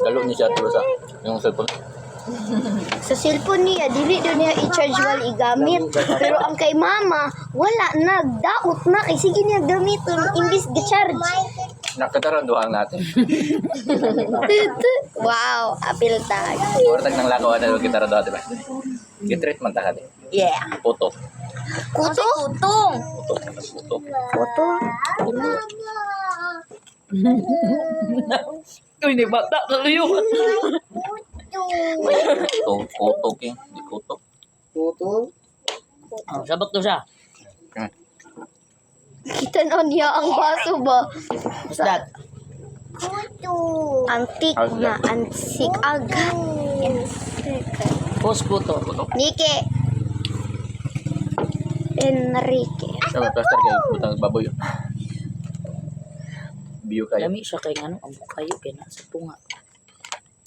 Galo ni siya tulo sa yung cellphone. Sa cellphone niya, dili doon niya i-charge while igamit. Pero ang kay mama, wala na, daot na. Kay sige niya gamiton, imbis ga-charge. Nakataranduhan natin. Wow, apil tag. Ortag ng lakaw na kita ra dati ba? Gitreatment ta kadi. Yeah. Puto. Kuto? Kutong. Puto. Puto. Kuto? Uy, ni bata kaluyo. Kuto king, di kuto. Sabot to siya. Kita na niya ang baso ba? What's that? Antik na, ansik agad. Post kuto. Nike. Enrique. Sabi plaster kay putang baboy. Biyo kayo. Lami siya kay ano, ang bukayo kay na sa tunga.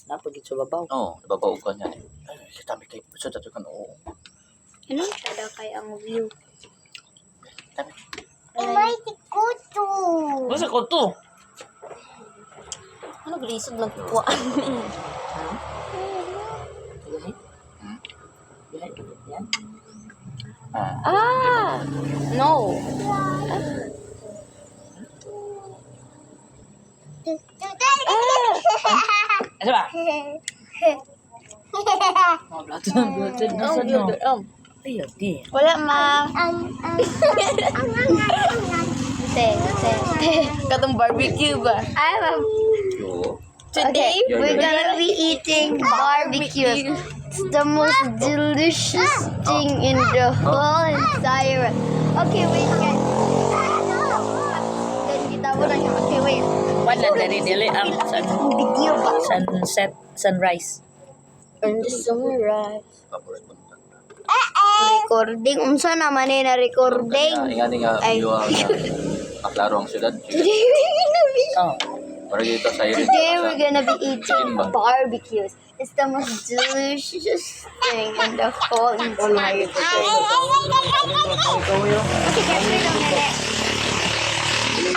Napagit sa babaw. Oo, nababaw ka niya. Ay, kami kay so tato kan oo. Ano? Sada kay ang view. What's a kuto? Ano glisod lang kukuha? Yan. Ah! No. Asa ba? Oh, blatin. Nasa no? Ay, okay. Wala ma. Te. Katong barbecue ba? Oo. Today, Okay. we're gonna be eating barbecue. It's the most delicious thing in the whole entire. Okay, wait, guys. Then kita mo lang yung okay, wait. Wala na dili ang Video ba? sunrise. And the sunrise. Paborit mo. Recording. Unsa naman eh na recording? Ingani nga Ay. biyo ang klaro ang syudad. Today we're gonna be Oh. Para dito sa iyo. Today we're gonna be eating barbecues. It's the most delicious thing in the whole entire world.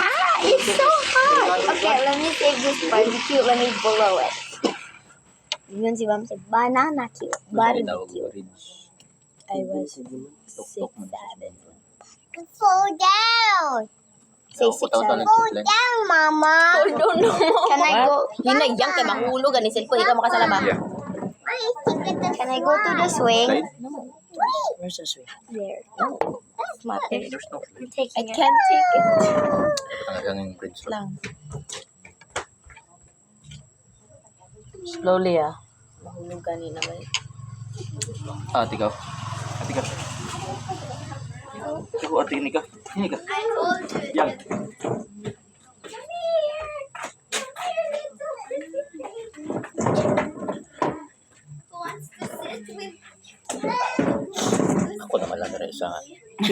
Ah, it's so hot. Okay, let me take this barbecue. Let me blow it. Yun si Bam said, banana cute. Barbecue. I was 6, 7. Fall down. Say 6, 7. down, Mama. Hold on, no. Can I go? Hinayang kay mahulog ani cellphone ikaw makasalama. Can I go to the swing? Where's the swing? There. That's my picture. There's no I'm taking it. Can't take it. Tanggal yung bridge lang. Lang. Slowly ah. Mahulog kanina ba? Ah, tigaw. Tigaw. Tigaw, ating ni ka. Ini ka. I told you. Yang. Who wants to sit with? Ako naman lang na isa.